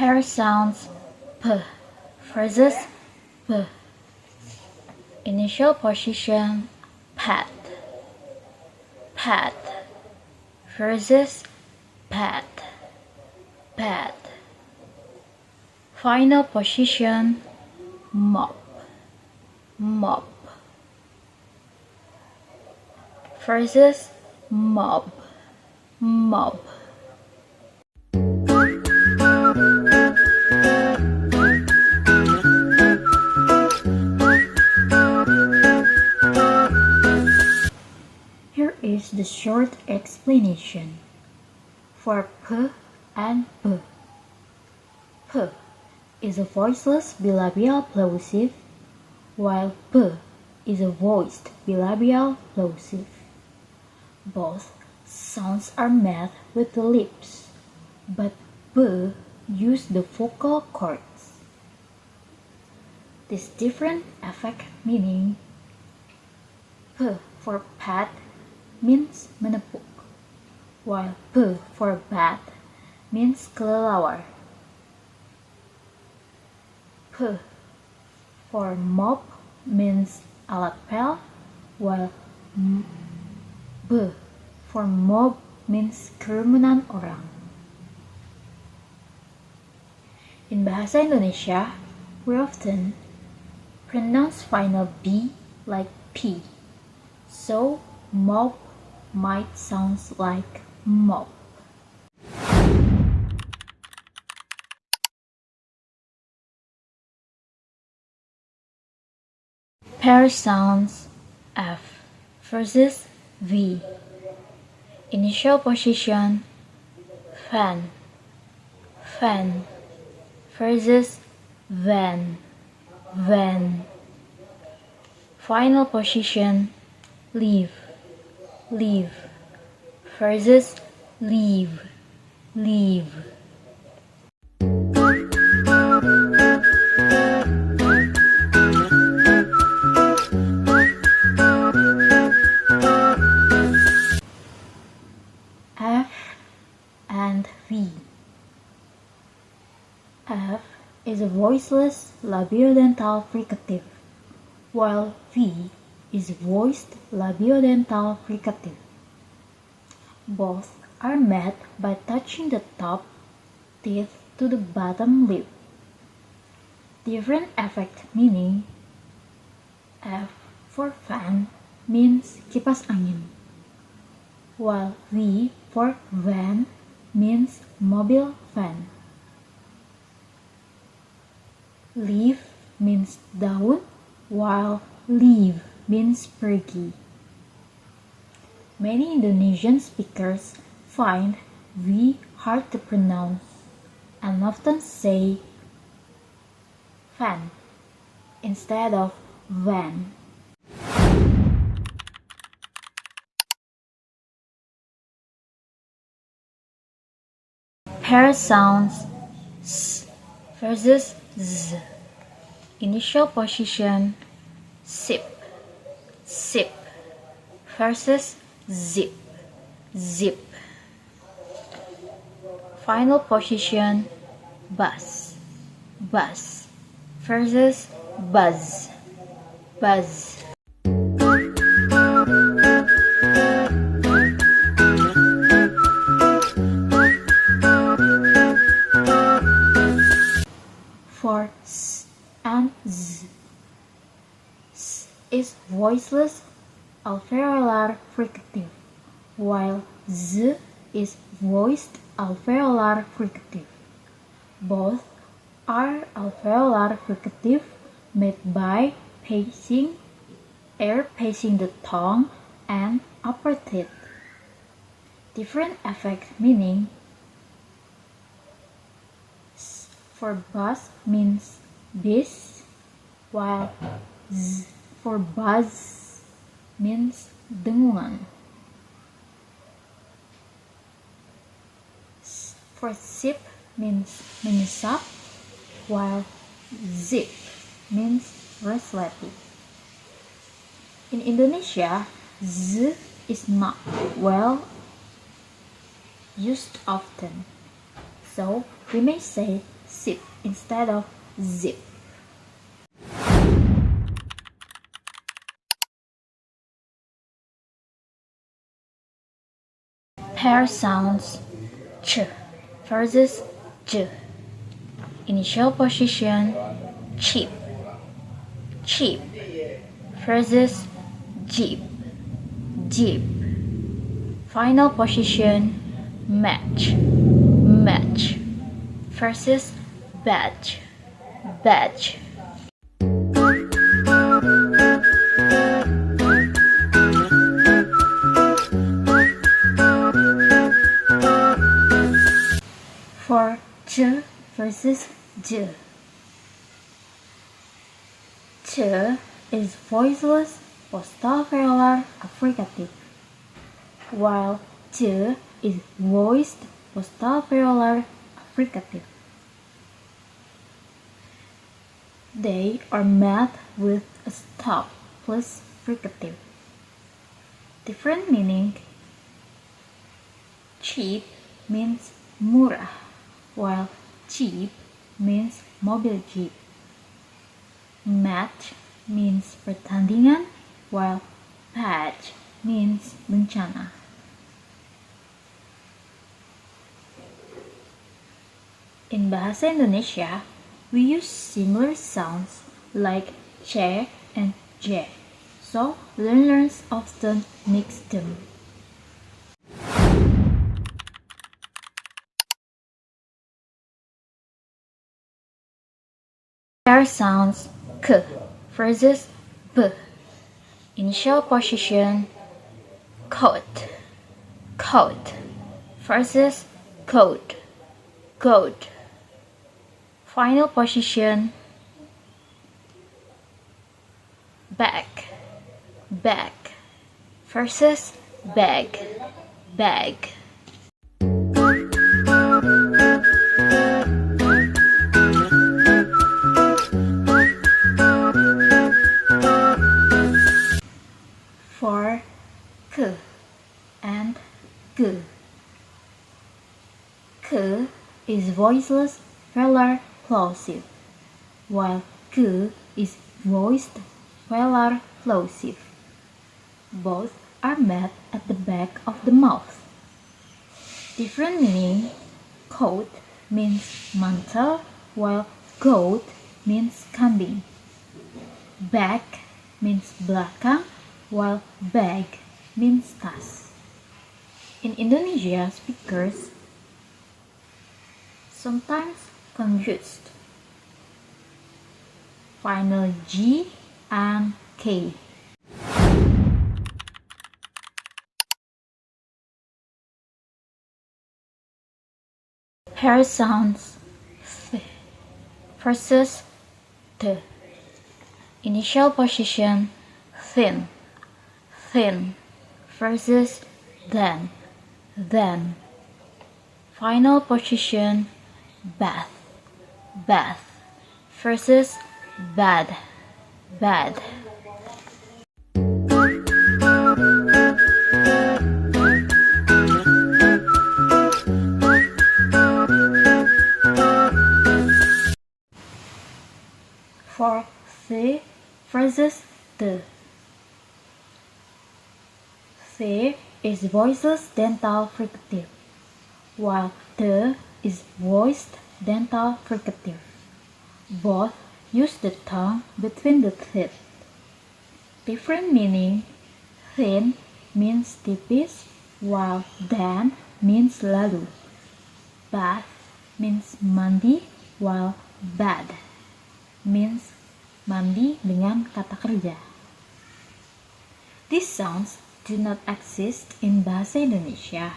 Pair sounds p versus p. Initial position pad, pad versus pad, pad. Final position mop, mop versus mob, mob. Here is the short explanation for p and p. P is a voiceless bilabial plosive, while p is a voiced bilabial plosive. Both sounds are made with the lips, but p use the vocal cords. This different affect meaning. P for pad means menepuk, while p for bat means kelelawar. P for mop means alat pel, while b for mob means kerumunan orang. In bahasa Indonesia, we often pronounce final b like p, so mop might sound like mop. Pair sounds f versus v. Initial position fan, fan versus van, van. Final position leave, leave versus leave, leave. F and V. F is a voiceless labiodental fricative, while V is voiced labiodental fricative. Both are made by touching the top teeth to the bottom lip. Different affect meaning. F for fan means kipas angin, while V for van means mobil van. Leave means daun, while leave means pergi. Many Indonesian speakers find V hard to pronounce and often say van instead of van. Pair sounds s versus z. Initial position sip, sip versus zip, zip. Final position buzz, buzz versus buzz, buzz. For s and z. S is voiceless alveolar fricative, while z is voiced alveolar fricative. Both are alveolar fricative made by air pacing the tongue and upper teeth. Different affect meaning. S for buzz means bis, while z for buzz means dengungan. S for sip means menyesap, while zip means resleting. In Indonesia, z is not well used often, so we may say sip instead of zip. Pair sounds ch versus j. Initial position cheap, cheap versus jeep, jeep. Final position match, match versus badge, badge. For ch versus j. Ch is voiceless post-velar affricative, while j is voiced post-velar affricative. They are met with a stop plus fricative. Different meaning. Cheap means murah, while jeep means mobil jeep. Match means pertandingan, while patch means bencana. In bahasa Indonesia, we use similar sounds like c and j, so learners often mix them. Pair sounds k versus b. Initial position coat, coat versus coat, coat. Final position bag, bag versus bag, bag. For k and g. K is voiceless velar plosive, while g is voiced velar plosive. Both are met at the back of the mouth. Different meaning. Coat means mantel, while goat means kambing. Back means belakang, while bag means tas. In Indonesia, speakers sometimes confused final G and K. Pair sounds th versus t. Initial position thin, thin versus then, then. Final position bath, bath versus bad, bad. For the versus the. The is voiceless dental fricative, while the is voiced dental fricative. Both use the tongue between the teeth. Different meaning. Thin means tipis, while dan means lalu. Bath means mandi, while bad means mandi dengan kata kerja. These sounds do not exist in bahasa Indonesia,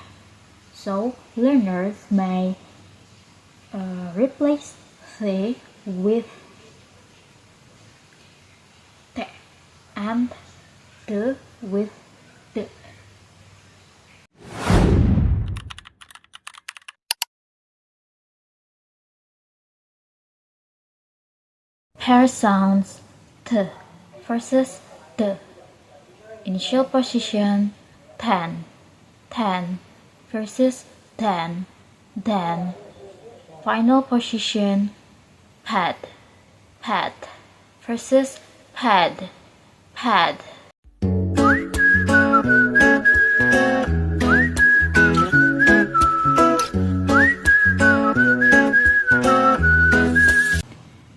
so learners may replace the with te and the with the. Pair sounds t versus the. Initial position tan, tan versus dan, dan. Final position, pad, pad versus pad, pad.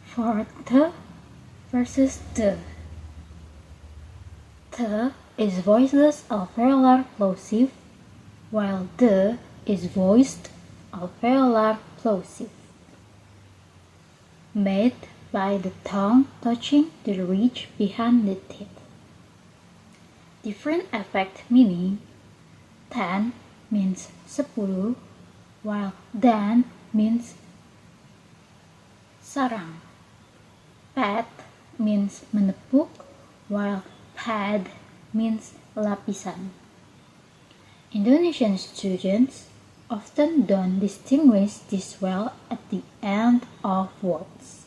For the versus the. The is voiceless alveolar plosive, while the is voiced alveolar plosive, made by the tongue touching the ridge behind the teeth. Different effect meaning: 10 means 10, while dan means sarang. Pat means menepuk, while pad means lapisan. Indonesian students often don't distinguish this well at the end of words.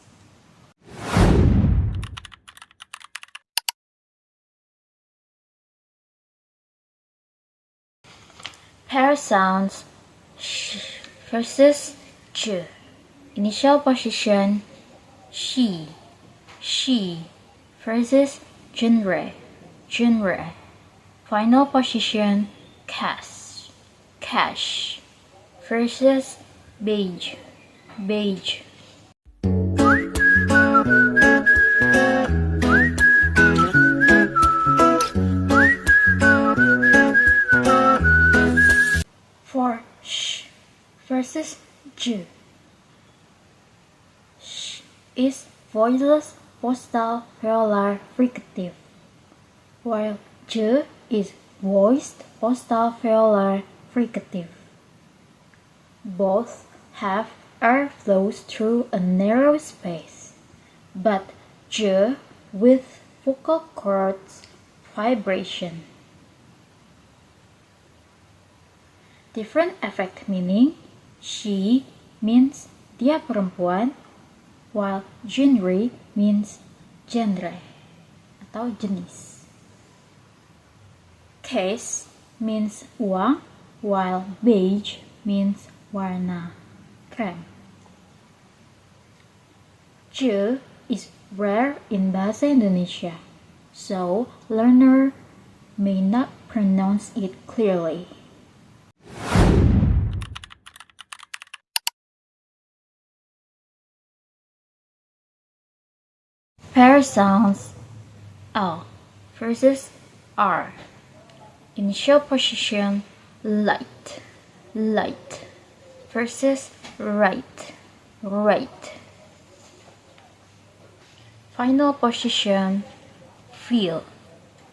Pair sounds sh versus j. Initial position she versus genre, genre. Final position cash versus beige, beige. For sh versus j. Sh is voiceless postal velar fricative, while j is voiced postal velar fricative. Both have air flows through a narrow space, but j with vocal cords vibration. Different effect meaning: she means dia perempuan, while genre means genre atau jenis. Case means uang, while beige means warna krem. J is rare in bahasa Indonesia, so learner may not pronounce it clearly. Pair sounds L versus R. Initial position light, light versus right, right. Final position feel,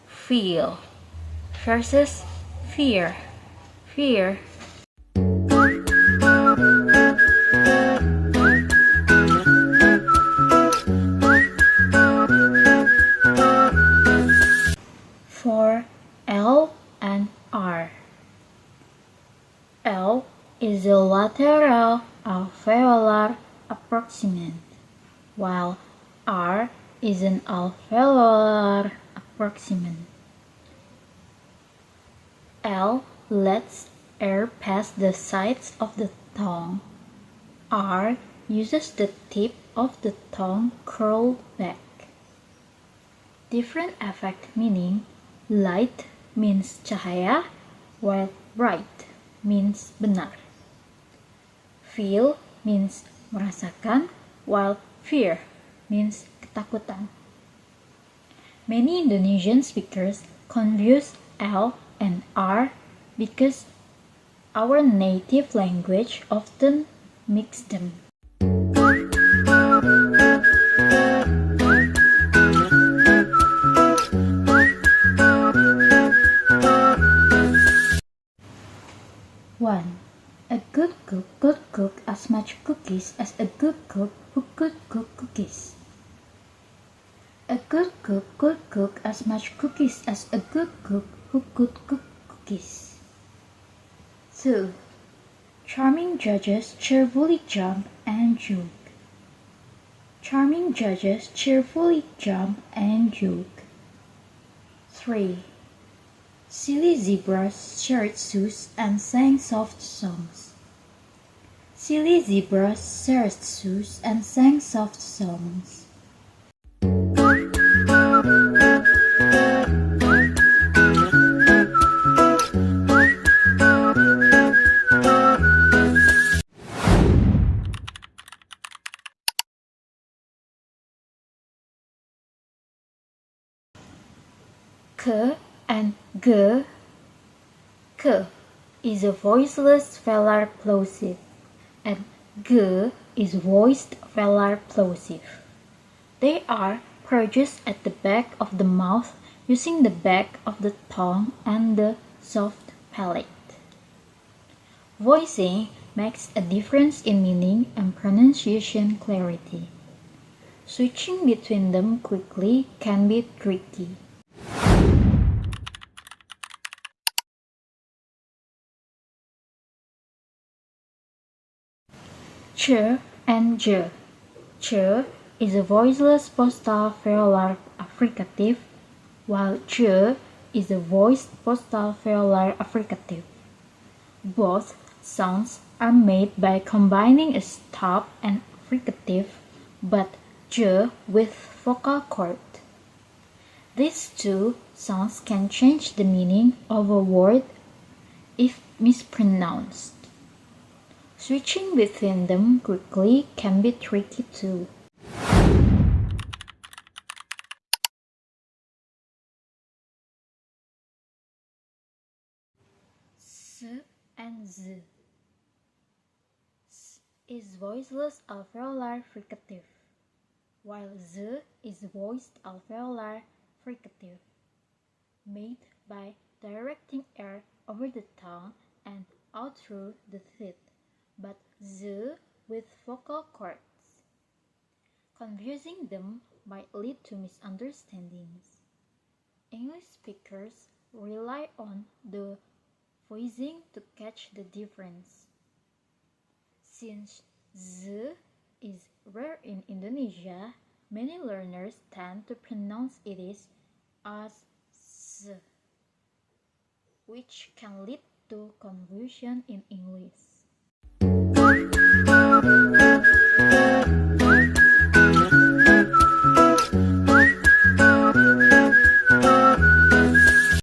feel versus fear, fear. For L and R. L is a lateral alveolar approximant, while R is an alveolar approximant. L lets air pass the sides of the tongue. R uses the tip of the tongue curled back. Different effect meaning: light means cahaya, while right means benar. Feel means merasakan, while fear means ketakutan. Many Indonesian speakers confuse L and R because our native language often mix them. One. A good cook could cook as much cookies as a good cook who could cook cookies. A good cook could cook as much cookies as a good cook who could cook cookies. 2. Charming judges cheerfully jump and joke. Charming judges cheerfully jump and joke. 3. Silly zebras shared shoes and sang soft songs. Silly zebras shared shoes and sang soft songs. K and G. K is a voiceless velar plosive and G is voiced velar plosive. They are produced at the back of the mouth using the back of the tongue and the soft palate. Voicing makes a difference in meaning and pronunciation clarity. Switching between them quickly can be tricky. Ch and J. Ch is a voiceless postal velar affricative, while J is a voiced postal velar affricative. Both sounds are made by combining a stop and affricative, but J with vocal cord. These two sounds can change the meaning of a word if mispronounced. Switching between them quickly can be tricky too. S and Z. S is voiceless alveolar fricative, while Z is voiced alveolar fricative, made by directing air over the tongue and out through the teeth, but Z with vocal cords. Confusing them might lead to misunderstandings. English speakers rely on the voicing to catch the difference. Since Z is rare in Indonesia, many learners tend to pronounce it as Z, which can lead to confusion in English.